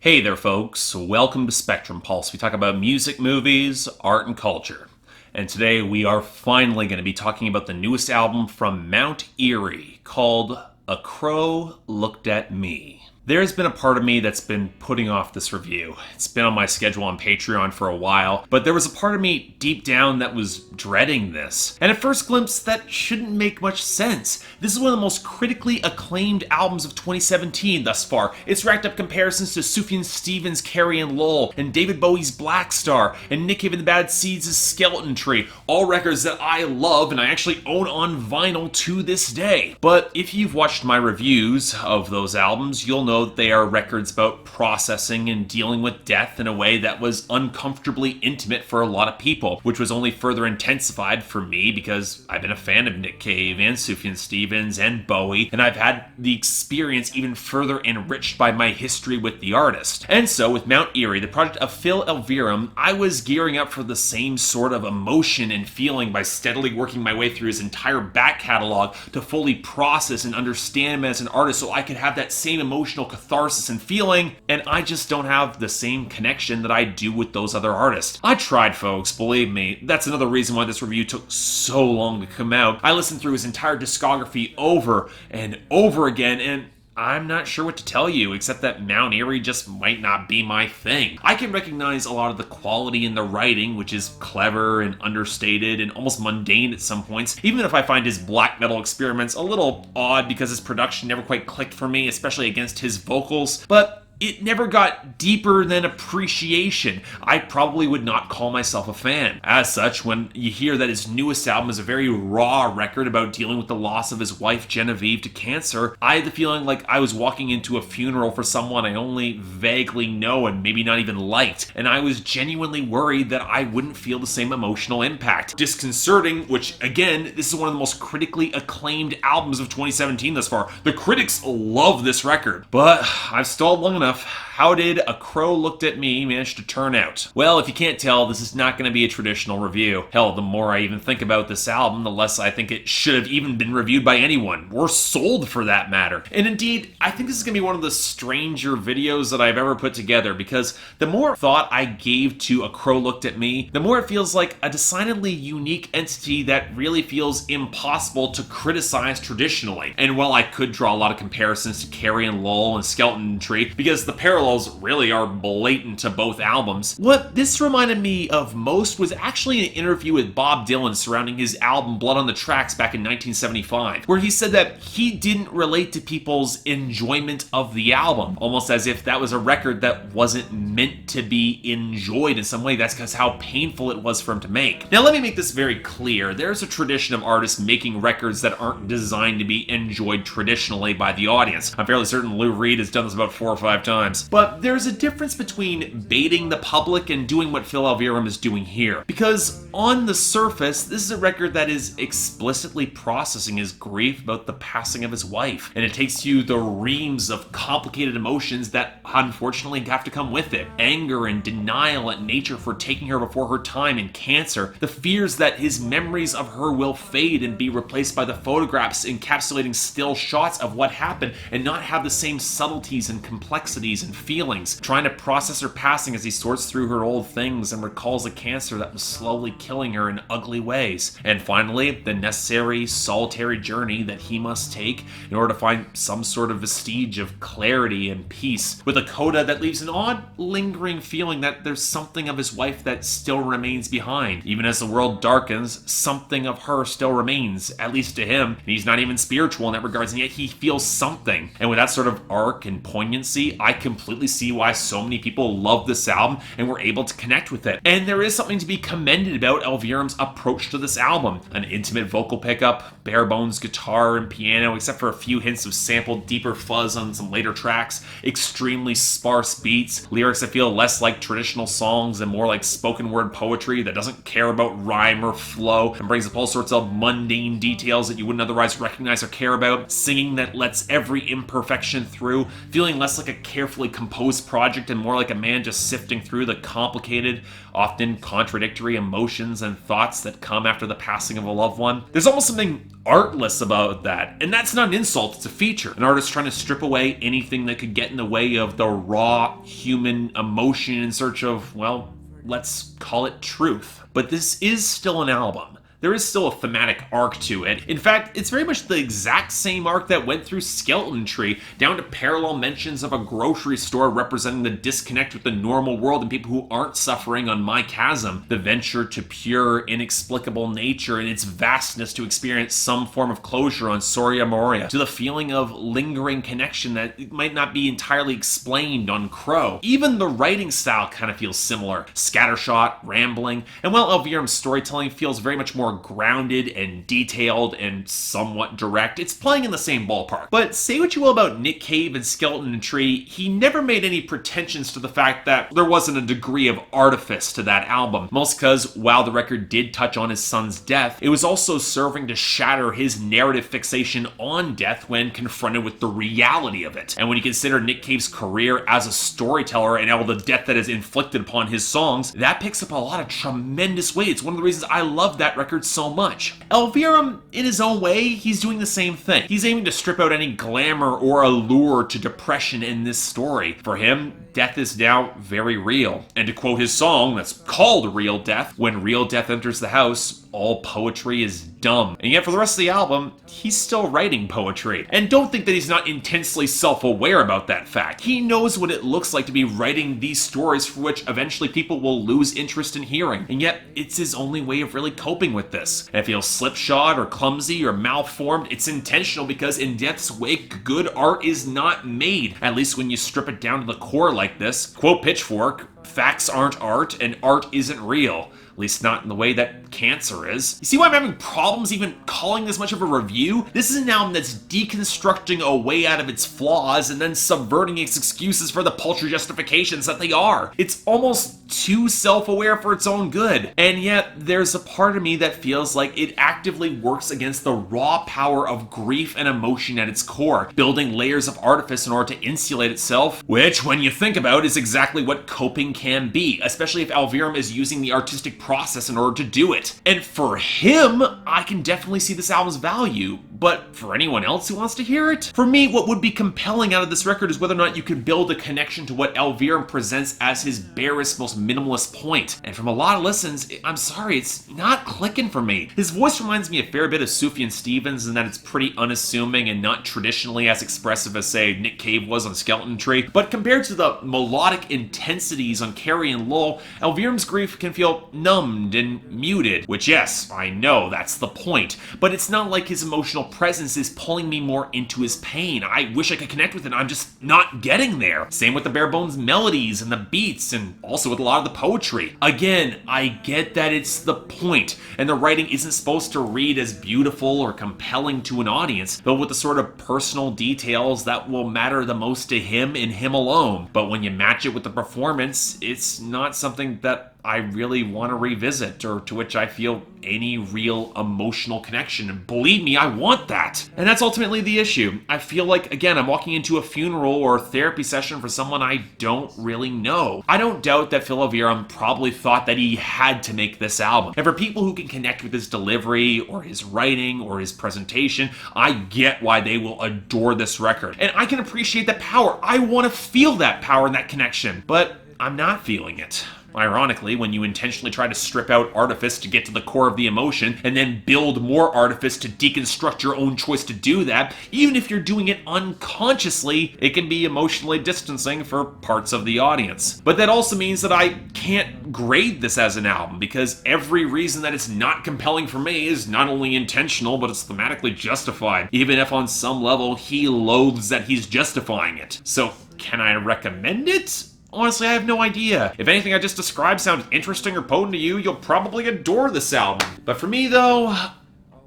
Hey there, folks. Welcome to Spectrum Pulse. We talk about music, movies, art, and culture. And today we are finally going to be talking about the newest album from Mount Eerie called A Crow Looked at Me. There's been a part of me that's been putting off this review. It's been on my schedule on Patreon for a while, but there was a part of me deep down that was dreading this. And at first glimpse, that shouldn't make much sense. This is one of the most critically acclaimed albums of 2017 thus far. It's racked up comparisons to Sufjan Stevens' Carrie and Lowell, and David Bowie's Black Star, and Nick Cave and the Bad Seeds' Skeleton Tree, all records that I love and I actually own on vinyl to this day. But if you've watched my reviews of those albums, you'll know that they are records about processing and dealing with death in a way that was uncomfortably intimate for a lot of people, which was only further intensified for me because I've been a fan of Nick Cave and Sufjan Stevens and Bowie, and I've had the experience even further enriched by my history with the artist. And so with Mount Eerie, the project of Phil Elverum, I was gearing up for the same sort of emotion and feeling by steadily working my way through his entire back catalog to fully process and understand him as an artist so I could have that same emotional catharsis and feeling, and I just don't have the same connection that I do with those other artists. I tried, folks, believe me. That's another reason why this review took so long to come out. I listened through his entire discography over and over again, and I'm not sure what to tell you, except that Mount Eerie just might not be my thing. I can recognize a lot of the quality in the writing, which is clever and understated and almost mundane at some points, even if I find his black metal experiments a little odd because his production never quite clicked for me, especially against his vocals, but it never got deeper than appreciation. I probably would not call myself a fan. As such, when you hear that his newest album is a very raw record about dealing with the loss of his wife Genevieve to cancer, I had the feeling like I was walking into a funeral for someone I only vaguely know and maybe not even liked, and I was genuinely worried that I wouldn't feel the same emotional impact. Disconcerting, which again, this is one of the most critically acclaimed albums of 2017 thus far. The critics love this record, but I've stalled long enough. How did A Crow Looked at Me manage to turn out? Well, if you can't tell, this is not going to be a traditional review. Hell, the more I even think about this album, the less I think it should have even been reviewed by anyone, or sold for that matter. And indeed, I think this is going to be one of the stranger videos that I've ever put together, because the more thought I gave to A Crow Looked at Me, the more it feels like a decidedly unique entity that really feels impossible to criticize traditionally. And while I could draw a lot of comparisons to Carrie and Lowell and Skeleton Tree, because the parallels really are blatant to both albums, what this reminded me of most was actually an interview with Bob Dylan surrounding his album Blood on the Tracks back in 1975, where he said that he didn't relate to people's enjoyment of the album, almost as if that was a record that wasn't meant to be enjoyed in some way. That's because how painful it was for him to make. Now let me make this very clear. There's a tradition of artists making records that aren't designed to be enjoyed traditionally by the audience. I'm fairly certain Lou Reed has done this about 4 or 5 times. But there's a difference between baiting the public and doing what Phil Elverum is doing here. Because on the surface, this is a record that is explicitly processing his grief about the passing of his wife. And it takes you the reams of complicated emotions that unfortunately have to come with it. Anger and denial at nature for taking her before her time and cancer. The fears that his memories of her will fade and be replaced by the photographs encapsulating still shots of what happened and not have the same subtleties and complexities and feelings, trying to process her passing as he sorts through her old things and recalls a cancer that was slowly killing her in ugly ways. And finally, the necessary solitary journey that he must take in order to find some sort of vestige of clarity and peace, with a coda that leaves an odd, lingering feeling that there's something of his wife that still remains behind. Even as the world darkens, something of her still remains, at least to him. And he's not even spiritual in that regards, and yet he feels something. And with that sort of arc and poignancy, I completely see why so many people love this album and were able to connect with it. And there is something to be commended about Elverum's approach to this album. An intimate vocal pickup, bare bones guitar and piano, except for a few hints of sampled deeper fuzz on some later tracks, extremely sparse beats, lyrics that feel less like traditional songs and more like spoken word poetry that doesn't care about rhyme or flow and brings up all sorts of mundane details that you wouldn't otherwise recognize or care about, singing that lets every imperfection through, feeling less like a carefully composed project and more like a man just sifting through the complicated, often contradictory emotions and thoughts that come after the passing of a loved one. There's almost something artless about that, and that's not an insult, it's a feature. An artist trying to strip away anything that could get in the way of the raw human emotion in search of, well, let's call it truth. But this is still an album. There is still a thematic arc to it. In fact, it's very much the exact same arc that went through Skeleton Tree, down to parallel mentions of a grocery store representing the disconnect with the normal world and people who aren't suffering on My Chasm, the venture to pure, inexplicable nature and its vastness to experience some form of closure on Soria Moria, to the feeling of lingering connection that might not be entirely explained on Crow. Even the writing style kind of feels similar, scattershot, rambling, and while Elverum's storytelling feels very much more grounded and detailed and somewhat direct, it's playing in the same ballpark. But say what you will about Nick Cave and Skeleton Tree, he never made any pretensions to the fact that there wasn't a degree of artifice to that album. Most because, while the record did touch on his son's death, it was also serving to shatter his narrative fixation on death when confronted with the reality of it. And when you consider Nick Cave's career as a storyteller and all the death that is inflicted upon his songs, that picks up a lot of tremendous weight. It's one of the reasons I love that record so much. Elverum, in his own way, he's doing the same thing. He's aiming to strip out any glamour or allure to depression in this story. For him, death is now very real. And to quote his song that's called Real Death, when real death enters the house, all poetry is dumb. And yet for the rest of the album, he's still writing poetry. And don't think that he's not intensely self-aware about that fact. He knows what it looks like to be writing these stories for which eventually people will lose interest in hearing. And yet, it's his only way of really coping with this. And if he feels slipshod or clumsy or malformed, it's intentional because in death's wake, good art is not made. At least when you strip it down to the core like this. Quote Pitchfork, facts aren't art and art isn't real. At least not in the way that cancer is. You see why I'm having problems even calling this much of a review? This is an album that's deconstructing a way out of its flaws and then subverting its excuses for the paltry justifications that they are. It's almost too self-aware for its own good. And yet, there's a part of me that feels like it actively works against the raw power of grief and emotion at its core, building layers of artifice in order to insulate itself, which, when you think about, is exactly what coping can be, especially if Elverum is using the artistic process in order to do it. And for him, I can definitely see this album's value, but for anyone else who wants to hear it? For me, what would be compelling out of this record is whether or not you could build a connection to what Elverum presents as his barest, most minimalist point. And from a lot of listens, I'm sorry, it's not clicking for me. His voice reminds me a fair bit of Sufjan Stevens in that it's pretty unassuming and not traditionally as expressive as, say, Nick Cave was on Skeleton Tree. But compared to the melodic intensities on Carrie and Lowell, Elverum's grief can feel numbed and muted, which yes, I know that's the point, but it's not like his emotional presence is pulling me more into his pain. I wish I could connect with it, I'm just not getting there. Same with the bare bones melodies and the beats, and also with a lot of the poetry. Again, I get that it's the point, and the writing isn't supposed to read as beautiful or compelling to an audience, but with the sort of personal details that will matter the most to him and him alone. But when you match it with the performance, it's not something that I really want to revisit, or to which I feel any real emotional connection. And believe me, I want that. And that's ultimately the issue. I feel like, again, I'm walking into a funeral or a therapy session for someone I don't really know. I don't doubt that Phil Elverum probably thought that he had to make this album. And for people who can connect with his delivery, or his writing, or his presentation, I get why they will adore this record. And I can appreciate that power. I want to feel that power and that connection. But I'm not feeling it. Ironically, when you intentionally try to strip out artifice to get to the core of the emotion, and then build more artifice to deconstruct your own choice to do that, even if you're doing it unconsciously, it can be emotionally distancing for parts of the audience. But that also means that I can't grade this as an album, because every reason that it's not compelling for me is not only intentional, but it's thematically justified, even if on some level he loathes that he's justifying it. So, can I recommend it? Honestly, I have no idea. If anything I just described sounds interesting or potent to you, you'll probably adore this album. But for me, though,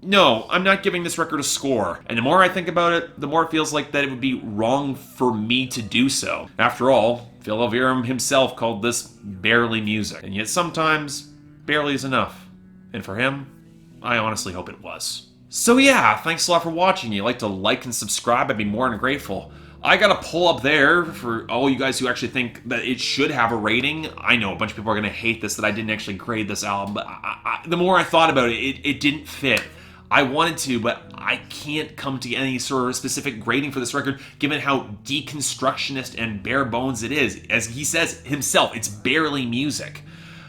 no, I'm not giving this record a score. And the more I think about it, the more it feels like that it would be wrong for me to do so. After all, Phil Elverum himself called this barely music. And yet sometimes, barely is enough. And for him, I honestly hope it was. So yeah, thanks a lot for watching. If you'd like to like and subscribe, I'd be more than grateful. I got a poll up there for all you guys who actually think that it should have a rating. I know a bunch of people are going to hate this, that I didn't actually grade this album, but the more I thought about it, it didn't fit. I wanted to, but I can't come to any sort of specific grading for this record, given how deconstructionist and bare bones it is. As he says himself, it's barely music.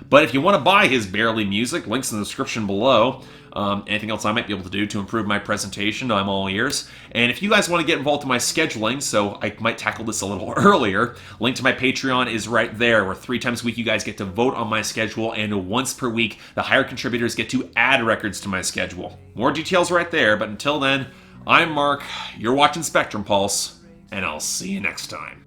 But if you want to buy his barely music, links in the description below. Anything else I might be able to do to improve my presentation, I'm all ears. And if you guys want to get involved in my scheduling, so I might tackle this a little earlier, link to my Patreon is right there, where 3 times a week you guys get to vote on my schedule, and once per week, the higher contributors get to add records to my schedule. More details right there, but until then, I'm Mark, you're watching Spectrum Pulse, and I'll see you next time.